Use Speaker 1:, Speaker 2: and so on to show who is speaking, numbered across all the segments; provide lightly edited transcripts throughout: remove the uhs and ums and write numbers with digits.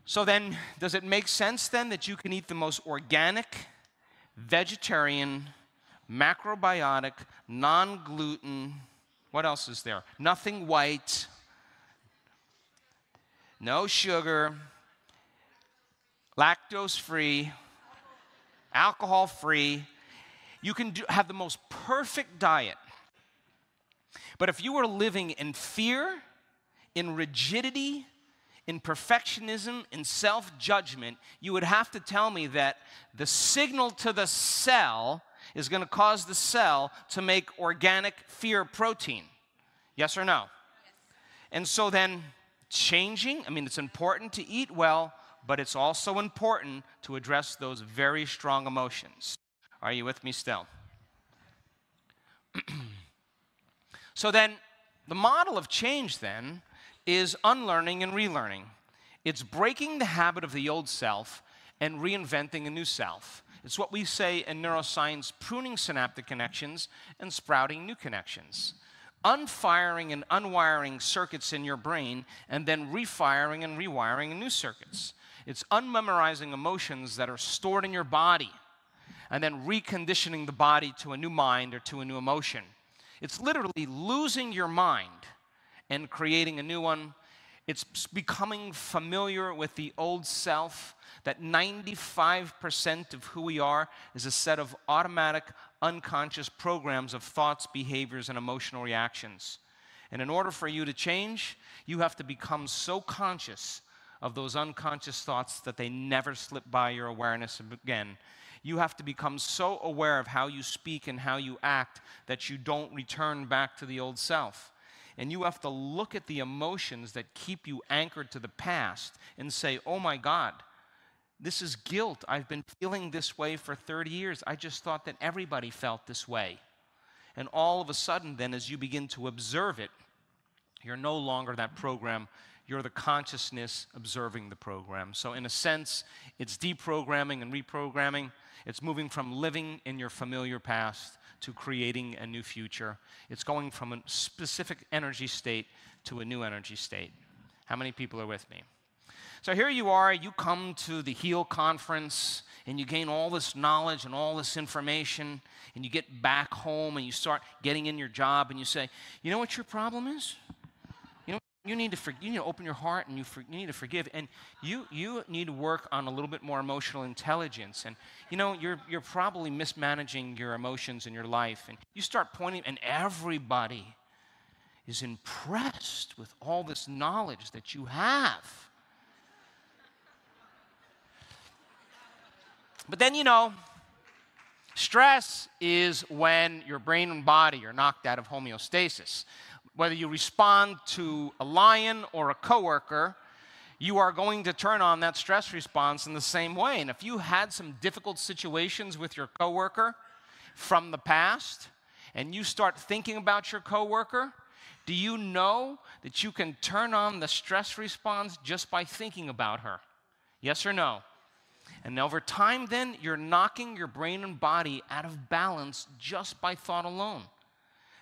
Speaker 1: So then, does it make sense then that you can eat the most organic, vegetarian, macrobiotic, non-gluten, what else is there? Nothing white, no sugar, lactose-free, alcohol-free. You can have the most perfect diet. But if you were living in fear, in rigidity, in perfectionism, in self-judgment, you would have to tell me that the signal to the cell is going to cause the cell to make organic fear protein. Yes or no? Yes. And so then changing, I mean, it's important to eat well, but it's also important to address those very strong emotions. Are you with me still? So then, the model of change then is unlearning and relearning. It's breaking the habit of the old self and reinventing a new self. It's what we say in neuroscience, pruning synaptic connections and sprouting new connections. Unfiring and unwiring circuits in your brain and then refiring and rewiring new circuits. It's unmemorizing emotions that are stored in your body and then reconditioning the body to a new mind or to a new emotion. It's literally losing your mind and creating a new one. It's becoming familiar with the old self, that 95% of who we are is a set of automatic, unconscious programs of thoughts, behaviors, and emotional reactions. And in order for you to change, you have to become so conscious of those unconscious thoughts that they never slip by your awareness again. You have to become so aware of how you speak and how you act that you don't return back to the old self. And you have to look at the emotions that keep you anchored to the past and say, oh my God, this is guilt. I've been feeling this way for 30 years. I just thought that everybody felt this way. And all of a sudden then, as you begin to observe it, you're no longer that program. You're the consciousness observing the program. So in a sense, it's deprogramming and reprogramming. It's moving from living in your familiar past to creating a new future. It's going from a specific energy state to a new energy state. How many people are with me? So here you are, you come to the HEAL conference, and you gain all this knowledge and all this information, and you get back home, and you start getting in your job, and you say, you know what your problem is? You need to open your heart, and you need to forgive, and you need to work on a little bit more emotional intelligence, and you're probably mismanaging your emotions in your life, and you start pointing, and everybody is impressed with all this knowledge that you have. But then, stress is when your brain and body are knocked out of homeostasis. Whether you respond to a lion or a coworker, you are going to turn on that stress response in the same way. And if you had some difficult situations with your coworker from the past, and you start thinking about your coworker, do you know that you can turn on the stress response just by thinking about her? Yes or no? And over time then, you're knocking your brain and body out of balance just by thought alone.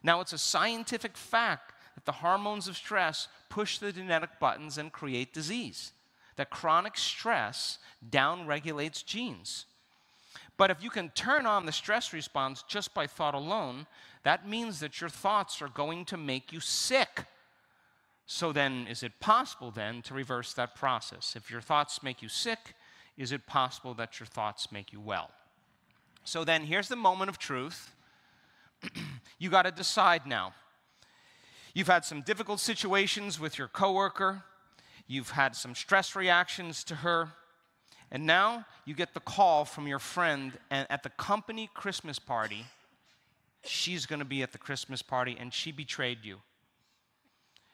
Speaker 1: Now, it's a scientific fact that the hormones of stress push the genetic buttons and create disease. That chronic stress downregulates genes. But if you can turn on the stress response just by thought alone, that means that your thoughts are going to make you sick. So then, is it possible then to reverse that process? If your thoughts make you sick, is it possible that your thoughts make you well? So then, here's the moment of truth. You got to decide now. You've had some difficult situations with your coworker. You've had some stress reactions to her. And now you get the call from your friend at the company Christmas party. She's going to be at the Christmas party, and she betrayed you.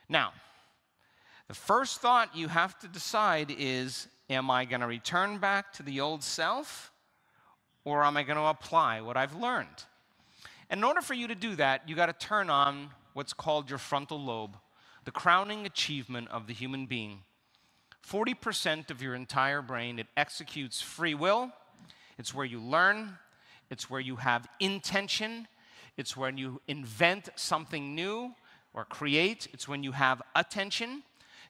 Speaker 1: Now, the first thought you have to decide is, am I going to return back to the old self, or am I going to apply what I've learned? And in order for you to do that, you got to turn on what's called your frontal lobe, the crowning achievement of the human being. 40% of your entire brain, it executes free will. It's where you learn. It's where you have intention. It's when you invent something new or create. It's when you have attention.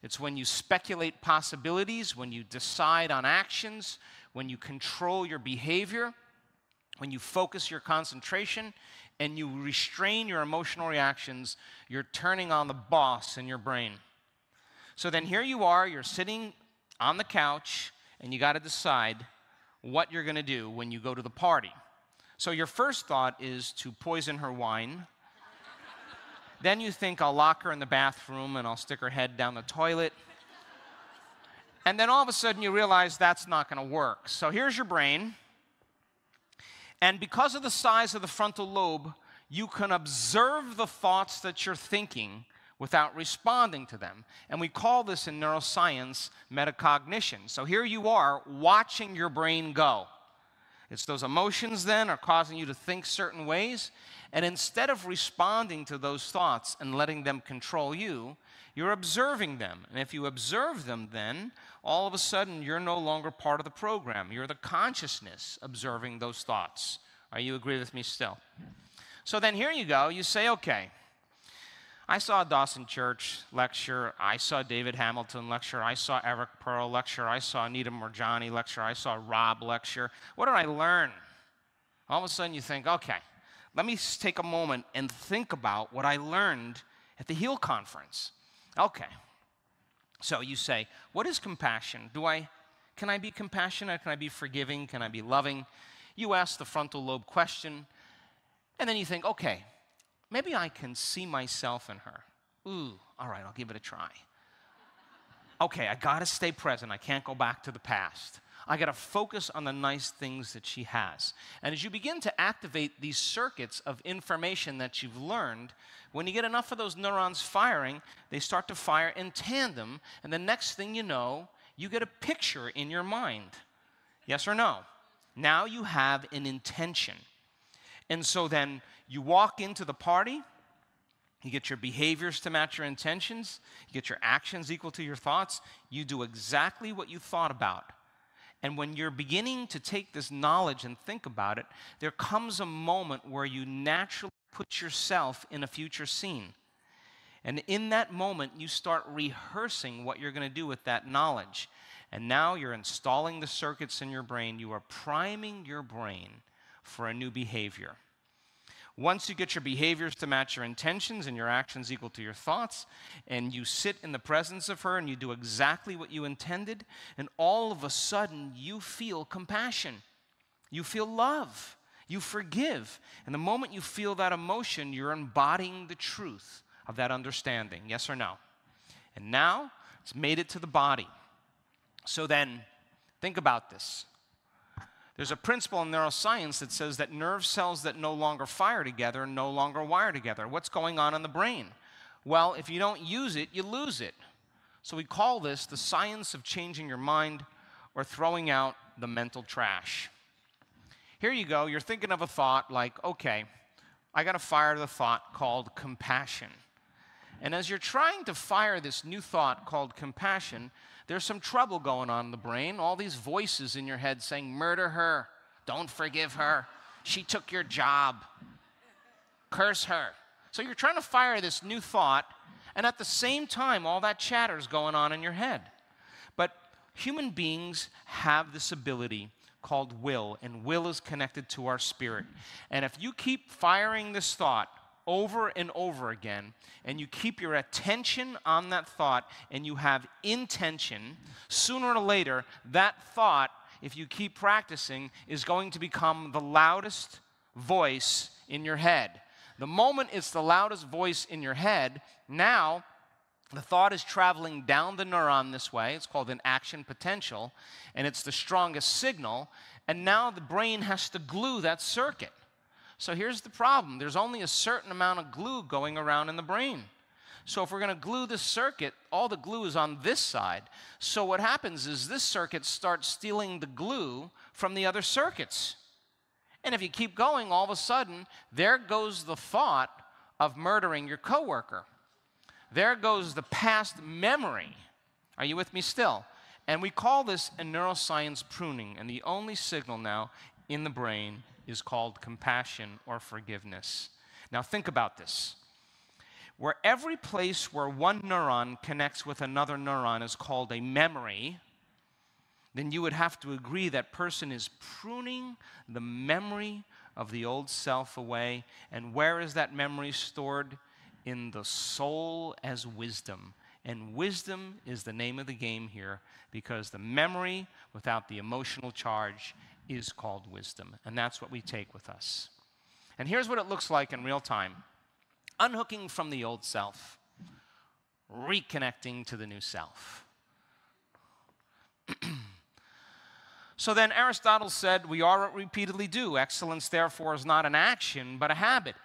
Speaker 1: It's when you speculate possibilities, when you decide on actions, when you control your behavior, when you focus your concentration, and you restrain your emotional reactions. You're turning on the boss in your brain. So then here you are, you're sitting on the couch, and you got to decide what you're going to do when you go to the party. So your first thought is to poison her wine. Then you think, I'll lock her in the bathroom and I'll stick her head down the toilet. And then all of a sudden you realize that's not going to work. So here's your brain. And because of the size of the frontal lobe, you can observe the thoughts that you're thinking without responding to them. And we call this in neuroscience metacognition. So here you are watching your brain go. It's those emotions then are causing you to think certain ways. And instead of responding to those thoughts and letting them control you, you're observing them. And if you observe them then, all of a sudden you're no longer part of the program. You're the consciousness observing those thoughts. Are you agree with me still? So then here you go. You say, okay, I saw Dawson Church lecture. I saw David Hamilton lecture. I saw Eric Pearl lecture. I saw Anita Moorjani lecture. I saw Rob lecture. What did I learn? All of a sudden you think, okay, let me take a moment and think about what I learned at the HEAL conference. Okay. So you say, what is compassion? Can I be compassionate? Can I be forgiving? Can I be loving? You ask the frontal lobe question, and then you think, okay, maybe I can see myself in her. Ooh, all right, I'll give it a try. Okay, I gotta stay present. I can't go back to the past. I gotta focus on the nice things that she has. And as you begin to activate these circuits of information that you've learned, when you get enough of those neurons firing, they start to fire in tandem, and the next thing you know, you get a picture in your mind. Yes or no? Now you have an intention. And so then you walk into the party, you get your behaviors to match your intentions, you get your actions equal to your thoughts, you do exactly what you thought about. And when you're beginning to take this knowledge and think about it, there comes a moment where you naturally put yourself in a future scene. And in that moment, you start rehearsing what you're going to do with that knowledge. And now you're installing the circuits in your brain. You are priming your brain for a new behavior. Once you get your behaviors to match your intentions and your actions equal to your thoughts, and you sit in the presence of her and you do exactly what you intended, and all of a sudden you feel compassion. You feel love. You forgive. And the moment you feel that emotion, you're embodying the truth of that understanding. Yes or no? And now it's made it to the body. So then, think about this. There's a principle in neuroscience that says that nerve cells that no longer fire together no longer wire together. What's going on in the brain? Well, if you don't use it, you lose it. So we call this the science of changing your mind or throwing out the mental trash. Here you go. You're thinking of a thought like, okay, I got to fire the thought called compassion. And as you're trying to fire this new thought called compassion, there's some trouble going on in the brain. All these voices in your head saying, murder her, don't forgive her, she took your job, curse her. So you're trying to fire this new thought, and at the same time, all that chatter is going on in your head. But human beings have this ability called will, and will is connected to our spirit. And if you keep firing this thought over and over again, and you keep your attention on that thought, and you have intention, sooner or later, that thought, if you keep practicing, is going to become the loudest voice in your head. The moment it's the loudest voice in your head, now the thought is traveling down the neuron this way. It's called an action potential, and it's the strongest signal, and now the brain has to glue that circuit. So here's the problem. There's only a certain amount of glue going around in the brain. So if we're going to glue this circuit, all the glue is on this side. So what happens is this circuit starts stealing the glue from the other circuits. And if you keep going, all of a sudden, there goes the thought of murdering your coworker. There goes the past memory. Are you with me still? And we call this in neuroscience pruning. And the only signal now in the brain is called compassion or forgiveness. Now think about this. Where every place where one neuron connects with another neuron is called a memory, then you would have to agree that person is pruning the memory of the old self away. And where is that memory stored? In the soul as wisdom. And wisdom is the name of the game here, because the memory without the emotional charge is called wisdom. And that's what we take with us. And here's what it looks like in real time. Unhooking from the old self, reconnecting to the new self. So then Aristotle said, we are what repeatedly do. Excellence, therefore, is not an action, but a habit.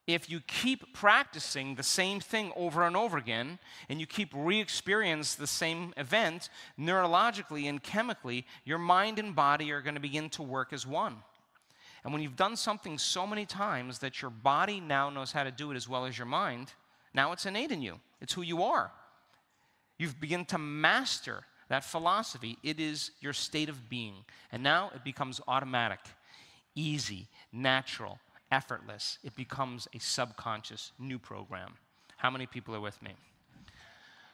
Speaker 1: If you keep practicing the same thing over and over again, and you keep re-experiencing the same event, neurologically and chemically, your mind and body are going to begin to work as one. And when you've done something so many times that your body now knows how to do it as well as your mind, now it's innate in you. It's who you are. You've begun to master that philosophy. It is your state of being. And now it becomes automatic, easy, natural, effortless. It becomes a subconscious new program. How many people are with me?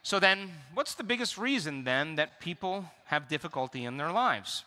Speaker 1: So then, what's the biggest reason then that people have difficulty in their lives?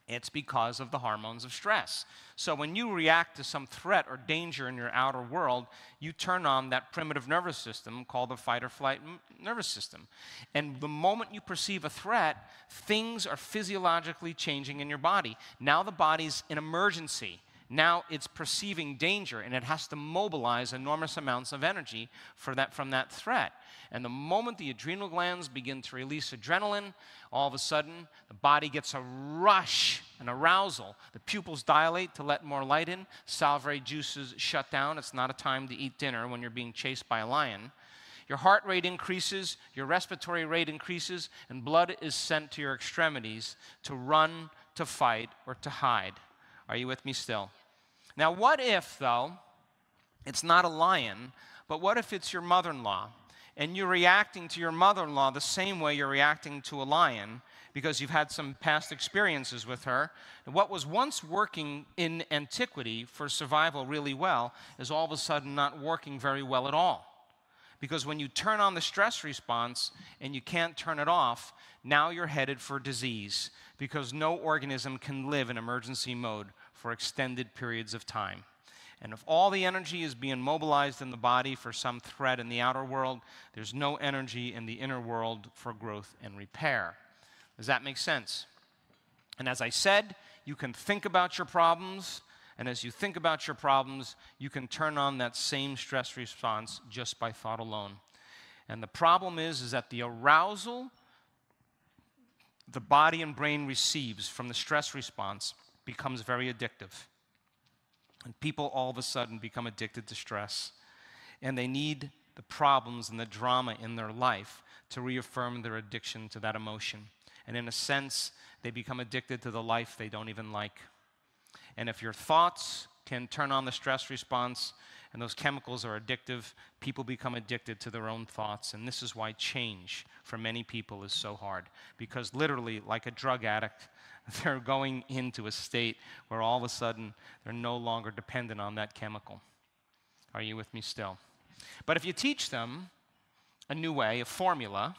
Speaker 1: It's because of the hormones of stress. So when you react to some threat or danger in your outer world, you turn on that primitive nervous system called the fight or flight nervous system. And the moment you perceive a threat, things are physiologically changing in your body. Now the body's in emergency. Now it's perceiving danger, and it has to mobilize enormous amounts of energy from that threat. And the moment the adrenal glands begin to release adrenaline, all of a sudden, the body gets a rush, an arousal. The pupils dilate to let more light in. Salivary juices shut down. It's not a time to eat dinner when you're being chased by a lion. Your heart rate increases, your respiratory rate increases, and blood is sent to your extremities to run, to fight, or to hide. Are you with me still? Now, what if, though, it's not a lion, but what if it's your mother-in-law, and you're reacting to your mother-in-law the same way you're reacting to a lion because you've had some past experiences with her? And what was once working in antiquity for survival really well is all of a sudden not working very well at all. Because when you turn on the stress response and you can't turn it off, now you're headed for disease, because no organism can live in emergency mode for extended periods of time. And if all the energy is being mobilized in the body for some threat in the outer world, there's no energy in the inner world for growth and repair. Does that make sense? And as I said, you can think about your problems, and as you think about your problems, you can turn on that same stress response just by thought alone. And the problem is that the arousal the body and brain receives from the stress response becomes very addictive. And people all of a sudden become addicted to stress. And they need the problems and the drama in their life to reaffirm their addiction to that emotion. And in a sense, they become addicted to the life they don't even like. And if your thoughts can turn on the stress response and those chemicals are addictive, people become addicted to their own thoughts. And this is why change for many people is so hard. Because literally, like a drug addict, they're going into a state where all of a sudden they're no longer dependent on that chemical. Are you with me still? But if you teach them a new way, a formula,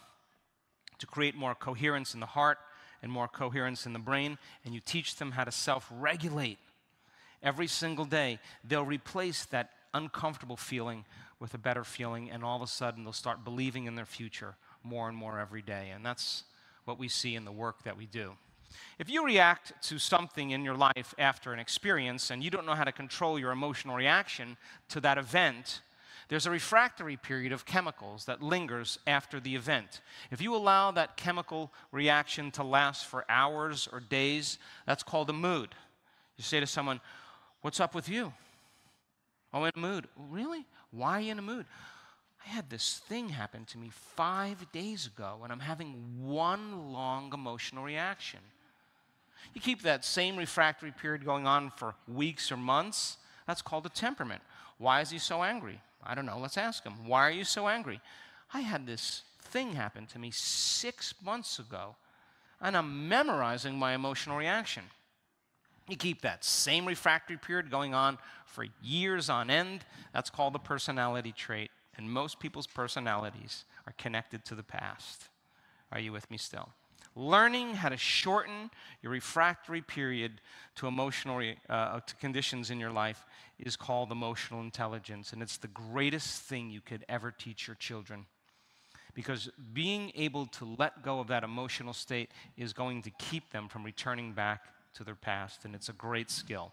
Speaker 1: to create more coherence in the heart and more coherence in the brain, and you teach them how to self-regulate every single day, they'll replace that uncomfortable feeling with a better feeling, and all of a sudden they'll start believing in their future more and more every day. And that's what we see in the work that we do. If you react to something in your life after an experience and you don't know how to control your emotional reaction to that event, there's a refractory period of chemicals that lingers after the event. If you allow that chemical reaction to last for hours or days, that's called a mood. You say to someone, "What's up with you?" "Oh, in a mood." "Really? Why are you in a mood?" "I had this thing happen to me 5 days ago, and I'm having one long emotional reaction." You keep that same refractory period going on for weeks or months, that's called a temperament. Why is he so angry? I don't know, let's ask him. "Why are you so angry?" "I had this thing happen to me 6 months ago, and I'm memorizing my emotional reaction." You keep that same refractory period going on for years on end. That's called a personality trait. And most people's personalities are connected to the past. Are you with me still? Learning how to shorten your refractory period to to conditions in your life is called emotional intelligence. And it's the greatest thing you could ever teach your children. Because being able to let go of that emotional state is going to keep them from returning back to their past. And it's a great skill.